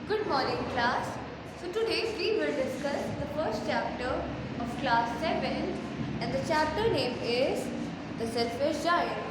Good morning, class. So today we will discuss the first chapter of class 7 and the chapter name is The Selfish Giant.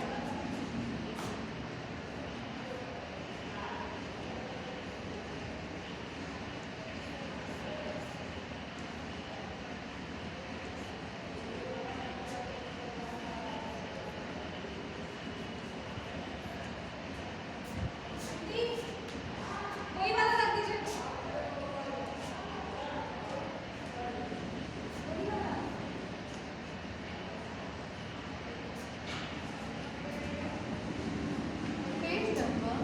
Page number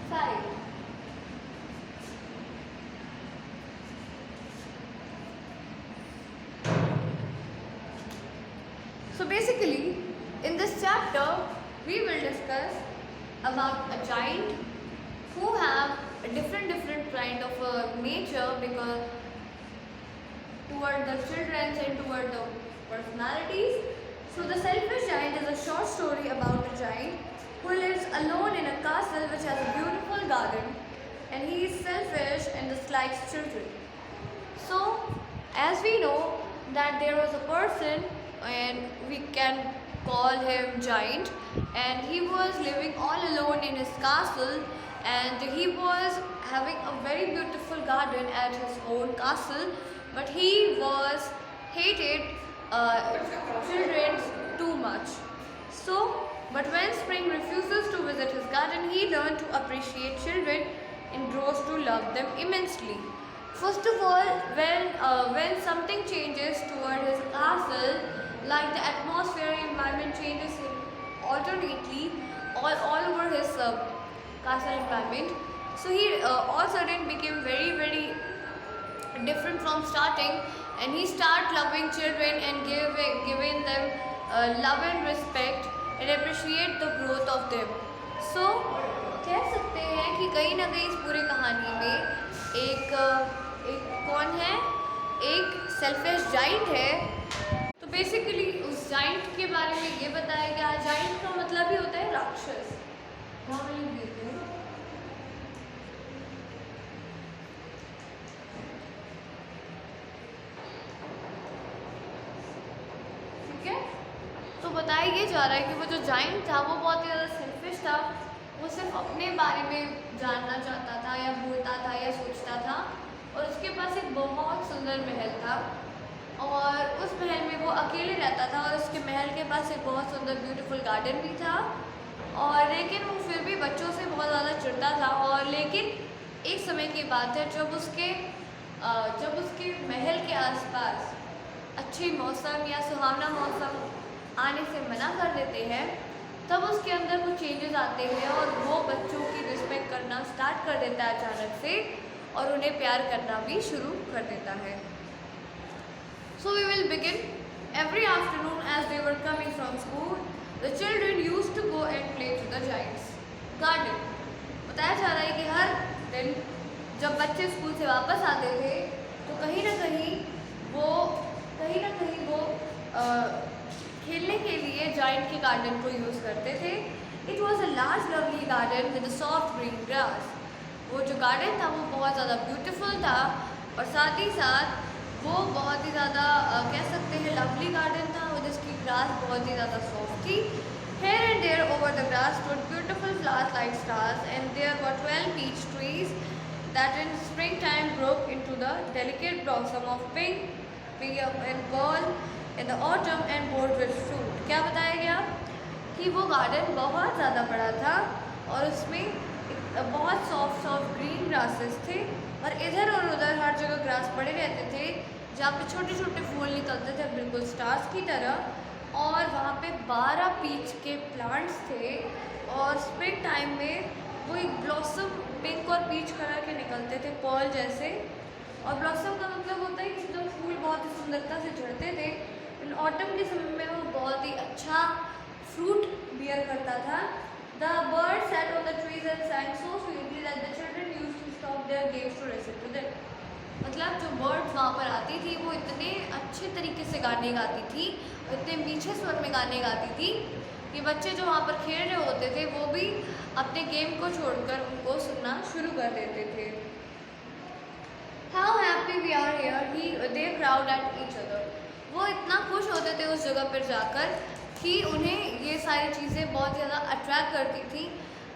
5. So basically, in this chapter, we will discuss about a giant who have a different kind of a nature because toward the children and toward the personalities. So the selfish giant is a short story about a giant who lives alone in a castle which has a beautiful garden, and he is selfish and dislikes children. So as we know that there was a person and we can call him giant, and he was living all alone in his castle, and he was having a very beautiful garden at his own castle, but he was hated children too much. So, but when Spring refuses to visit his garden, he learned to appreciate children and grows to love them immensely. First of all, when something changes toward his castle, like the atmosphere environment changes alternately all over his castle environment, so he all of a sudden became very different from starting, and he started loving children and giving them love and respect and appreciate the growth of them. So कह सकते हैं कि कहीं ना कहीं इस पूरी कहानी में एक कौन है, एक सेल्फिश जाइंट है. तो बेसिकली उस जाइंट के बारे में ये बताया गया. जाइंट का मतलब ही होता है राक्षस. ठीक है, तो बताया ये जा रहा है कि वो जो जाइंट था वो बहुत ही ज़्यादा सेल्फिश था. वो सिर्फ अपने बारे में जानना चाहता था या बोलता था या सोचता था, और उसके पास एक बहुत सुंदर महल था, और उस महल में वो अकेले रहता था, और उसके महल के पास एक बहुत सुंदर ब्यूटीफुल गार्डन भी था. और लेकिन वो फिर भी बच्चों से बहुत ज़्यादा चिढ़ता था. और लेकिन एक समय की बात है जब उसके महल के आसपास अच्छी मौसम या सुहावना मौसम आने से मना कर देते हैं, तब उसके अंदर कुछ चेंजेस आते हैं और वो बच्चों की रिस्पेक्ट करना स्टार्ट कर देता है अचानक से, और उन्हें प्यार करना भी शुरू कर देता है. So we will begin. Every afternoon as they were coming from school, the children used to go and play to the giant's garden. बताया जा रहा है कि हर दिन जब बच्चे स्कूल से वापस आते थे तो कहीं ना कहीं वो खेलने के लिए जाइंट के गार्डन को यूज़ करते थे. It was a large lovely garden with soft green grass. वो जो गार्डन था वो बहुत ज़्यादा ब्यूटीफुल था, और साथ ही साथ वो बहुत ही ज़्यादा कह सकते हैं लवली गार्डन था, और जिसकी ग्रास बहुत ही ज़्यादा सॉफ्ट थी. Here and there over the grass stood beautiful flowers like stars, and there were 12 peach trees that in springtime broke into the delicate blossom of pink and pearl in the autumn and bore rich fruit. क्या बताया गया कि वो garden बहुत ज़्यादा बड़ा था, और उसमें बहुत सॉफ्ट ग्रीन ग्रासेस थे, और इधर और उधर हर जगह ग्रास पड़े रहते थे जहाँ पे छोटे छोटे फूल निकलते थे बिल्कुल स्टार्स की तरह. और वहाँ पे 12 पीच के प्लांट्स थे, और स्प्रिंग टाइम में वो एक ब्लॉसम पिंक और पीच कलर के निकलते थे पर्ल जैसे. और ब्लॉसम का मतलब होता है कि जब फूल बहुत ही सुंदरता से झड़ते थे. इन ऑटम के समय में वो बहुत ही अच्छा फ्रूट बियर करता था. The bird sat on the trees and sang so sweetly that the children used to stop their games to listen to them. मतलब जो बर्ड्स वहाँ पर आती थी वो इतने अच्छे तरीके से गाने गाती थी, इतने मीठे स्वर में गाने गाती थी कि बच्चे जो वहाँ पर खेल रहे होते थे वो भी अपने गेम को छोड़कर उनको सुनना शुरू कर देते थे। How happy we are here, they crowd at each other. वो इतना खुश होते थे उस जगह पर जाकर कि उन्हें ये सारी चीज़ें बहुत ज़्यादा अट्रैक्ट करती थी।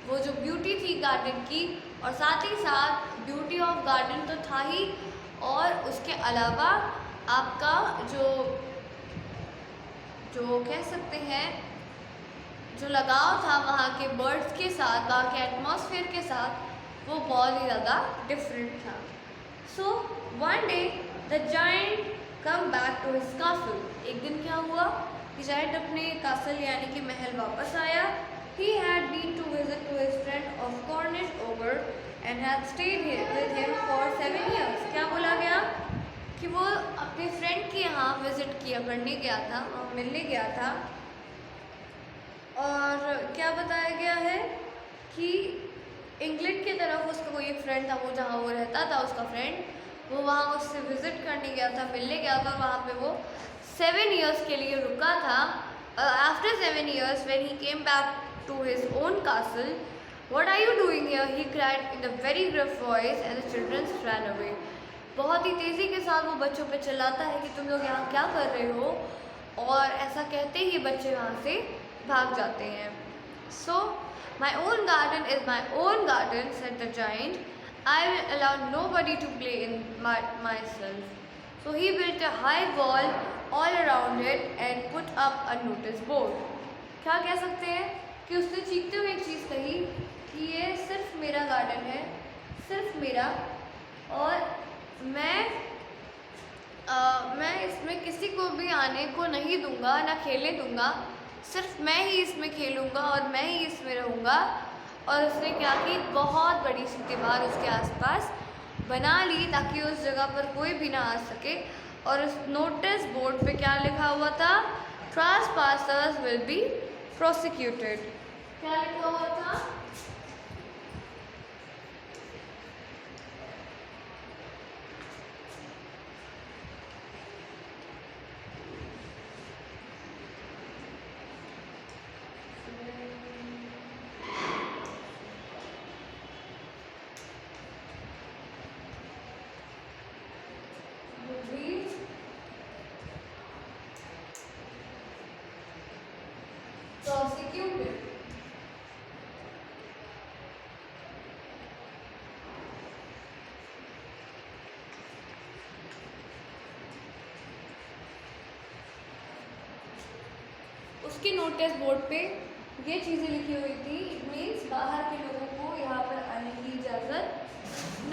वो जो ब्यूटी थी गार्डन की, और साथ ही साथ ब्यूटी ऑफ गार्डन तो था ही, और उसके अलावा आपका जो कह सकते हैं जो लगाव था वहाँ के बर्ड्स के साथ, वहाँ के एटमॉस्फेयर के साथ, वो बहुत ही ज़्यादा डिफरेंट था। So one day the giant come back to his castle. एक दिन क्या हुआ कि जायंट अपने कासल यानी कि महल वापस आया। He had been to visit to his friend of Cornish ogre and had stayed here with him for 7 years. क्या बोला गया कि वो अपने फ्रेंड के यहाँ विजिट किया करने गया था और मिलने गया था, और क्या बताया गया है कि इंग्लैंड की तरफ उसका कोई एक फ्रेंड था, वो जहाँ वो रहता था उसका फ्रेंड, वो वहाँ उससे विजिट करने गया था, मिलने गया था, और वहाँ पे वो 7 years के लिए रुका था। After 7 years when he came back to his own castle, what are you doing here? He cried in a very gruff voice and the children ran away. बहुत ही तेज़ी के साथ वो बच्चों पे चिल्लाता है कि तुम लोग यहाँ क्या कर रहे हो, और ऐसा कहते ही बच्चे वहाँ से भाग जाते हैं। So my own garden is my own garden, said the giant. I will allow nobody to play in myself. So he built a high wall all around it and put up a notice board. क्या कह सकते हैं कि उसने चीखते हुए एक चीज़ कही कि ये सिर्फ मेरा गार्डन है, सिर्फ मेरा, और मैं इसमें किसी को भी आने को नहीं दूंगा, ना खेलने दूंगा, सिर्फ मैं ही इसमें खेलूंगा और मैं ही इसमें रहूँगा। और उसने क्या की, बहुत बड़ी सी दीवार उसके आसपास बना ली ताकि उस जगह पर कोई भी ना आ सके। और उस नोटिस बोर्ड पे क्या लिखा हुआ था? ट्रेसपासर्स विल बी प्रोसिक्यूटेड। क्या लिखा हुआ था? Prosecuted. उसके नोटिस बोर्ड पे ये चीज़ें लिखी हुई थी, इट मीन्स बाहर के लोगों को यहाँ पर आने की इजाज़त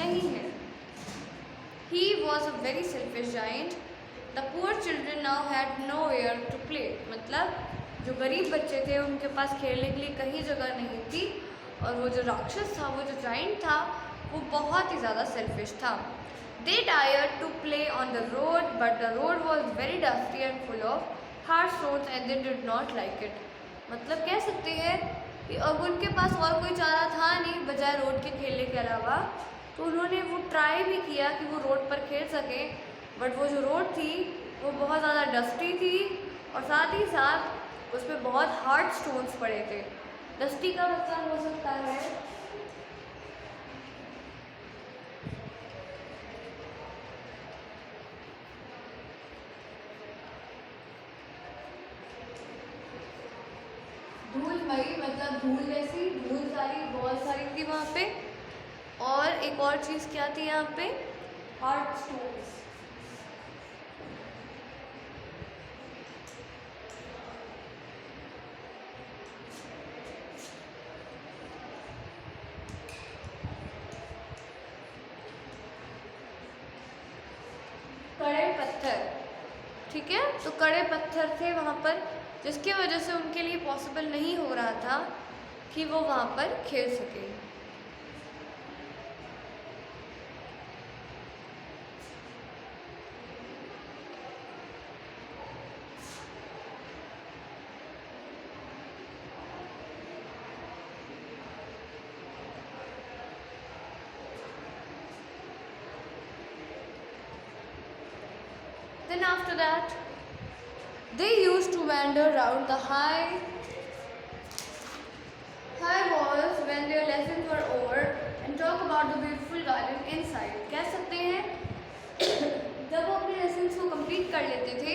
नहीं है। He was a very selfish giant. The poor children now had nowhere to play. मतलब जो गरीब बच्चे थे उनके पास खेलने के लिए कहीं जगह नहीं थी, और वो जो राक्षस था, वो जो जाइंट था, वो बहुत ही ज़्यादा सेल्फिश था। They dared to play on the road, but the road was very dusty and full of harsh stones and they did not like it. मतलब कह सकते हैं कि अब उनके पास और कोई चारा था नहीं बजाय रोड के खेलने के अलावा, तो उन्होंने वो ट्राई भी किया कि वो रोड पर खेल सकें, बट वो जो रोड थी वो बहुत ज़्यादा डस्टी थी, और साथ ही साथ उस पर बहुत हार्ड स्टोन्स पड़े थे। डस्टी का मतलब हो सकता है धूलमयी, मतलब धूल जैसी, धूल सारी बहुत सारी थी वहाँ पे। और एक और चीज़ क्या थी यहाँ पे? Hard stones. कड़े पत्थर, ठीक है, तो कड़े पत्थर थे वहाँ पर, जिसकी वजह से उनके लिए पॉसिबल नहीं हो रहा था कि वो वहाँ पर खेल सके। Then after that, they used to wander round the high high walls when their lessons were over and talk about the beautiful garden inside. कह सकते हैं जब वो अपने लेसन्स को कंप्लीट कर लेते थे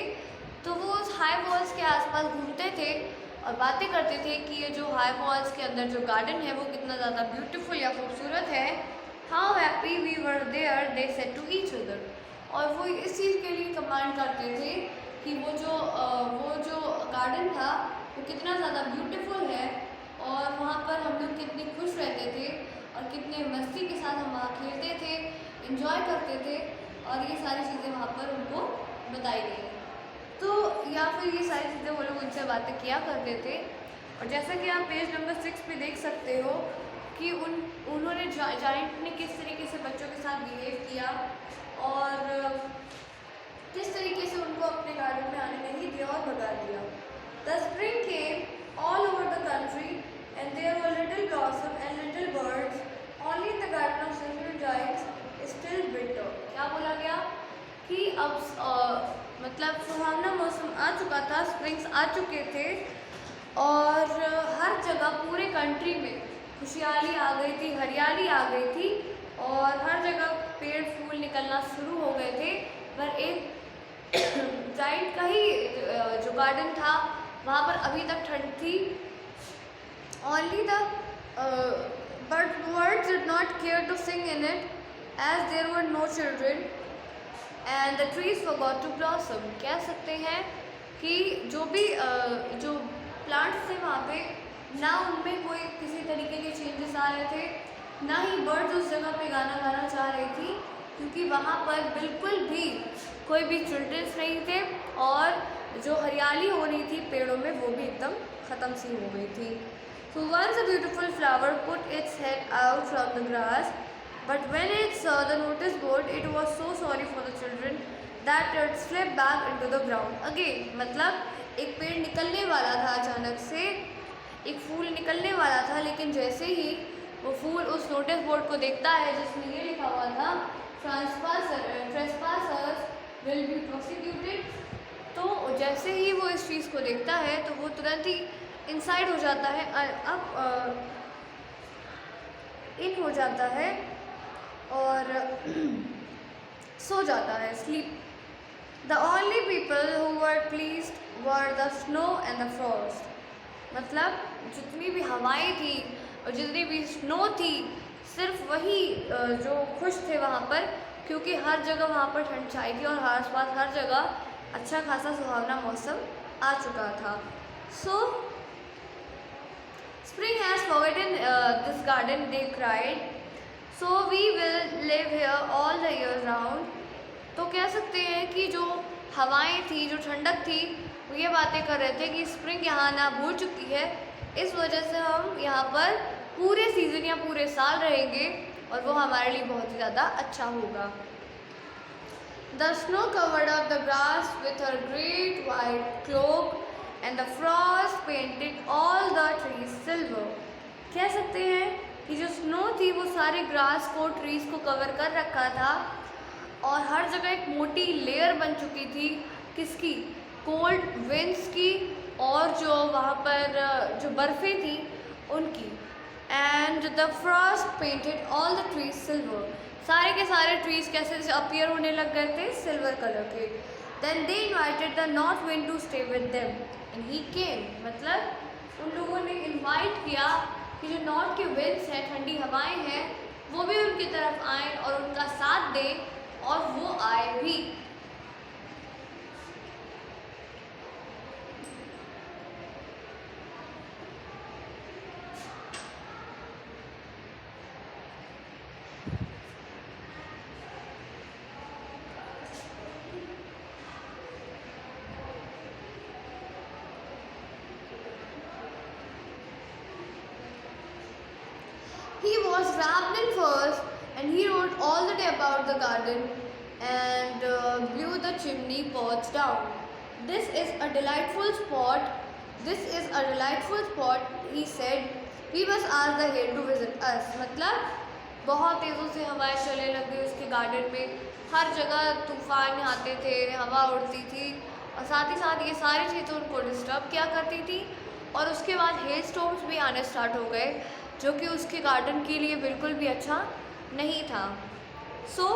तो वो उस हाई वॉल्स के आसपास घूमते थे और बातें करते थे कि ये जो हाई वॉल्स के अंदर जो गार्डन है वो कितना ज़्यादा ब्यूटीफुल या खूबसूरत है. How happy we were there they said to each other. और वो इस चीज़ के लिए कमांड करते थे कि वो जो गार्डन था वो कितना ज़्यादा ब्यूटीफुल है और वहाँ पर हम लोग कितने खुश रहते थे और कितने मस्ती के साथ हम वहाँ खेलते थे, इंजॉय करते थे. और ये सारी चीज़ें वहाँ पर उनको बताई गई. तो या फिर ये सारी चीज़ें वो लोग उनसे बातें किया करते थे. और जैसा कि आप पेज नंबर 6 पे देख सकते हो कि उन्होंने जाइंट ने किस तरीके से बच्चों के साथ बिहेव किया और किस तरीके से उनको अपने गार्डन में आने नहीं दिया और भगा दिया. The spring came all over the country and there were little blossom and little birds only in the garden of silver giants still winter. क्या बोला गया कि अब मतलब सुहावना मौसम आ चुका था, स्प्रिंग्स आ चुके थे और हर जगह पूरे कंट्री में खुशहाली आ गई थी, हरियाली आ गई थी और हर जगह पेड़ फूल निकलना शुरू हो गए थे. पर एक जाइंट का ही जो गार्डन था वहाँ पर अभी तक ठंड थी. Only the but birds did not care to sing in it as there were no children and the trees forgot to blossom. कह सकते हैं कि जो भी जो प्लांट्स थे वहाँ पे ना उनमें कोई किसी तरीके के चेंजेस आ रहे थे, ना ही बर्ड्स उस जगह पे गाना गाना चाह रही थी क्योंकि वहाँ पर बिल्कुल भी कोई भी चिल्ड्रंस नहीं थे और जो हरियाली हो रही थी पेड़ों में वो भी एकदम ख़त्म सी हो गई थी. So once a beautiful flower put its head out from the grass, but when it saw the notice board, it was so sorry for the children that it slipped back into the ground again. मतलब एक पेड़ निकलने वाला था, अचानक से एक फूल निकलने वाला था, लेकिन जैसे ही वो फूल उस नोटिस बोर्ड को देखता है जिसमें ये लिखा हुआ था ट्रेसपासर्स विल बी प्रोसिक्यूटेड, तो जैसे ही वो इस चीज़ को देखता है तो वो तुरंत ही इनसाइड हो जाता है, अब इन हो जाता है और सो जाता है, sleep. The only people who were pleased were the snow and the Frost. मतलब जितनी भी हवाएं थी और जितनी भी स्नो थी सिर्फ वही जो खुश थे वहाँ पर, क्योंकि हर जगह वहाँ पर ठंड छाई थी और आसपास हर जगह अच्छा खासा सुहावना मौसम आ चुका था. सो Spring has forgotten this garden, they cried. So we will live here all the year round. तो कह सकते हैं कि जो हवाएं थी, जो ठंडक थी, वो ये बातें कर रहे थे कि स्प्रिंग यहाँ ना भूल चुकी है, इस वजह से हम यहाँ पर पूरे सीज़न या पूरे साल रहेंगे और वो हमारे लिए बहुत ही ज़्यादा अच्छा होगा. The snow covered up the grass with her great white cloak and the frost painted all the trees silver. कह सकते हैं कि जो स्नो थी वो सारे ग्रास को, ट्रीज़ को कवर कर रखा था और हर जगह एक मोटी लेयर बन चुकी थी. किसकी? कोल्ड विंड्स की और जो वहाँ पर जो बर्फ़ें थी उनकी. And the Frost painted all the trees silver. सारे के सारे ट्रीज़ कैसे अपीयर होने लग गए थे सिल्वर कलर के. Then they invited the north wind to stay with them and he came. मतलब उन लोगों ने इनवाइट किया कि जो नॉर्थ के विंड्स हैं, ठंडी हवाएं हैं, वो भी उनकी तरफ आएँ और उनका साथ दें, और वो आए भी. He was wrapped in furs and he rode all the day about the garden and blew the chimney pots down. This is a delightful spot. This is a delightful spot, he said. We must ask the hare to visit us. मतलब बहुत तेज़ों से हवाएं चलने लग गई उसके garden में. हर जगह तूफान आते थे, हवा उड़ती थी और साथ ही साथ ये सारी चीज़ें उनको डिस्टर्ब क्या करती थी. और उसके बाद हेल स्टॉर्म्स भी आने स्टार्ट हो गए, जो कि उसके गार्डन के लिए बिल्कुल भी अच्छा नहीं था। So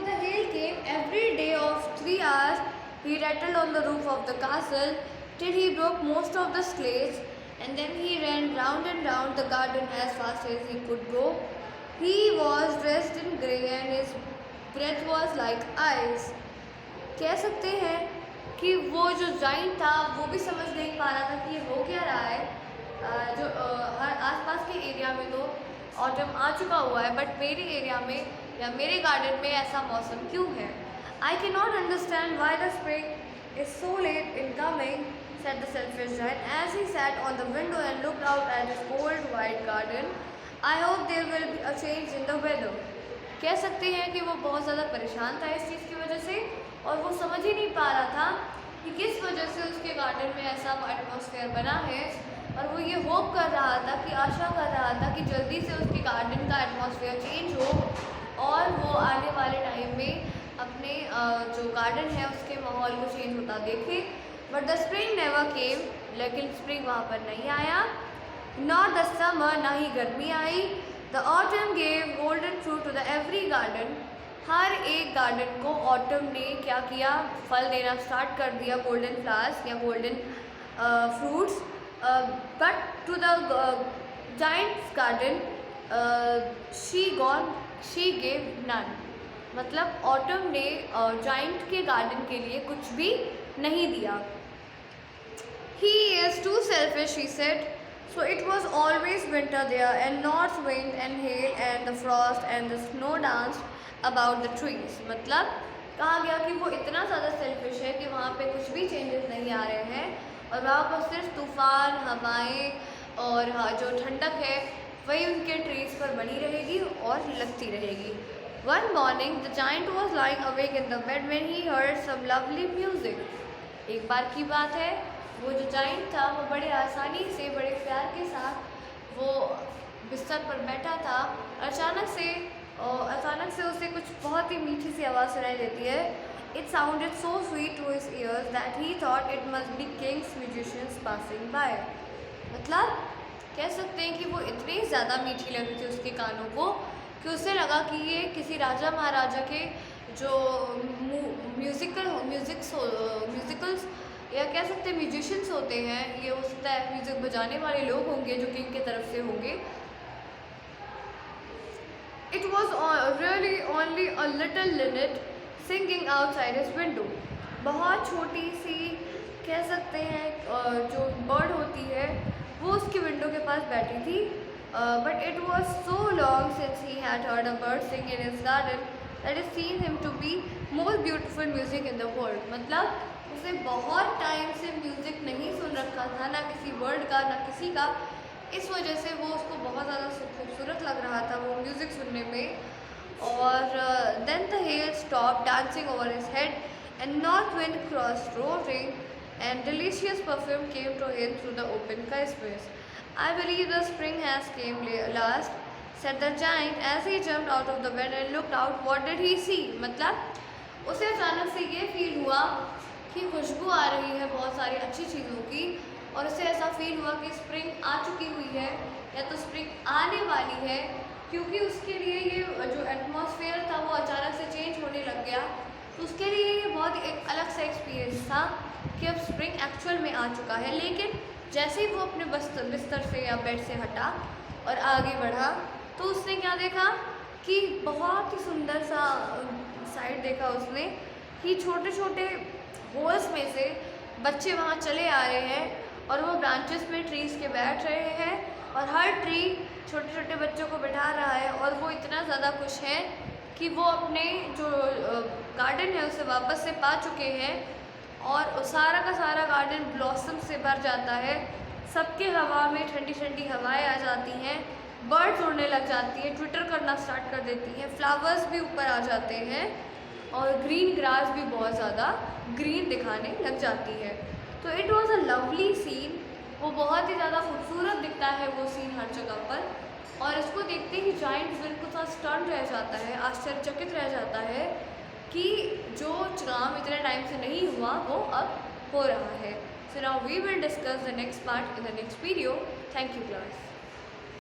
the hail came every day of 3 hours. He rattled on the roof of the castle till he broke most of the slates, and then he ran round and round the garden as fast as he could go. He was dressed in grey and his breath was like ice. कह सकते हैं कि वो जो giant था वो भी समझ नहीं पा रहा था कि ये हो क्या रहा है। हर आसपास के एरिया में तो ऑटम आ चुका हुआ है, बट मेरे एरिया में या मेरे गार्डन में ऐसा मौसम क्यों है। I can not understand why the spring is so let in coming, said the selfish giant as he sat on the window and looked out at his cold white garden. I hope there will be a change in the weather. कह सकते हैं कि वो बहुत ज़्यादा परेशान था इस चीज़ की वजह से, और वो समझ ही नहीं पा रहा था कि किस वजह से उसके गार्डन में ऐसा एटमॉस्फेयर बना है। और वो ये होप कर रहा था, कि आशा कर रहा था कि जल्दी से उसके गार्डन का एटमॉस्फेयर चेंज हो और वो आने वाले टाइम में अपने जो गार्डन है उसके माहौल को चेंज होता देखे। But the spring never came, लेकिन स्प्रिंग वहाँ पर नहीं आया। नॉट द समर, ना ही गर्मी आई। The autumn gave golden fruit to the every garden, हर एक गार्डन को ऑटम ने क्या किया, फल देना स्टार्ट कर दिया, गोल्डन फ्लावर्स या golden fruits. But to the giants garden she gave none, मतलब ऑटम ने जाइंट के गार्डन के लिए कुछ भी नहीं दिया। He is too selfish, she said. So it was always winter there, and north wind and hail and the frost and the snow danced about the trees. मतलब कहा गया कि वो इतना ज़्यादा सेल्फिश है कि वहाँ पे कुछ भी चेंजेस नहीं आ रहे हैं, और वहाँ पर सिर्फ तूफ़ान, हवाएं और जो ठंडक है वही उनके ट्रीज पर बनी रहेगी और लगती रहेगी। One morning the giant was lying awake in the bed when he heard some lovely music. एक बार की बात है, वो जो जाइंट था वो बड़े आसानी से, बड़े प्यार के साथ वो बिस्तर पर बैठा था। अचानक से उसे कुछ बहुत ही मीठी सी आवाज़ सुनाई देती है। It sounded so sweet to his ears that he thought it must be king's musicians passing by. मतलब कह सकते हैं कि वो इतनी ज़्यादा मीठी लगी थी उसके कानों को कि उसे लगा कि ये किसी राजा महाराजा के जो म्यूजिकल्स या कह सकते हैं म्यूजिशियंस होते हैं, ये हो सकता है म्यूज़िक बजाने वाले लोग होंगे जो किंग की तरफ से होंगे। It was really only a little Lynette singing outside his window. बहुत छोटी सी कह सकते हैं जो बर्ड होती है वो उसकी विंडो के पास बैठी थी। But it was so long since he had heard a bird sing in his garden that is seen him to be most beautiful music in the world. मतलब उसे बहुत टाइम से म्यूज़िक नहीं सुन रखा था, ना किसी वर्ड का ना किसी का। इस वजह से वो उसको बहुत ज़्यादा खूबसूरत लग रहा था वो म्यूज़िक सुनने में। और then the hail stop dancing over his head and north wind crossed roaring and delicious perfume came to him through the open space. I believe the spring has came last, said the giant as he jumped out of the bed and looked out. What did he see? मतलब उसे अचानक से ये feel हुआ कि खुशबू आ रही है बहुत सारी अच्छी चीज़ों की, और उसे ऐसा फील हुआ कि स्प्रिंग आ चुकी हुई है या तो स्प्रिंग आने वाली है, क्योंकि उसके लिए ये जो एटमॉस्फेयर था वो अचानक से चेंज होने लग गया। तो उसके लिए ये बहुत एक अलग सा एक्सपीरियंस था कि अब स्प्रिंग एक्चुअल में आ चुका है। लेकिन जैसे ही वो अपने बिस्तर से या बेड से हटा और आगे बढ़ा तो उसने क्या देखा कि बहुत ही सुंदर सा साइड देखा उसने कि छोटे छोटे होल्स में से बच्चे वहाँ चले आ रहे हैं और वो ब्रांचेस में ट्रीज़ के बैठ रहे हैं, और हर ट्री छोटे छोटे बच्चों को बिठा रहा है। और वो इतना ज़्यादा खुश हैं कि वो अपने जो गार्डन है उसे वापस से पा चुके हैं, और सारा का सारा गार्डन ब्लॉसम से भर जाता है। सबके हवा में ठंडी ठंडी हवाएं आ जाती हैं, बर्ड्स उड़ने लग जाती हैं, ट्विटर करना स्टार्ट कर देती हैं, फ्लावर्स भी ऊपर आ जाते हैं, और ग्रीन ग्रास भी बहुत ज़्यादा ग्रीन दिखाने लग जाती है। तो it was a lovely scene. वो बहुत ही ज़्यादा खूबसूरत दिखता है वो सीन हर जगह पर, और इसको देखते ही जाइंट बिल्कुल सा स्टन रह जाता है, आश्चर्यचकित रह जाता है कि जो काम इतने टाइम से नहीं हुआ वो अब हो रहा है. So now we will discuss the next part in the next video. Thank you class.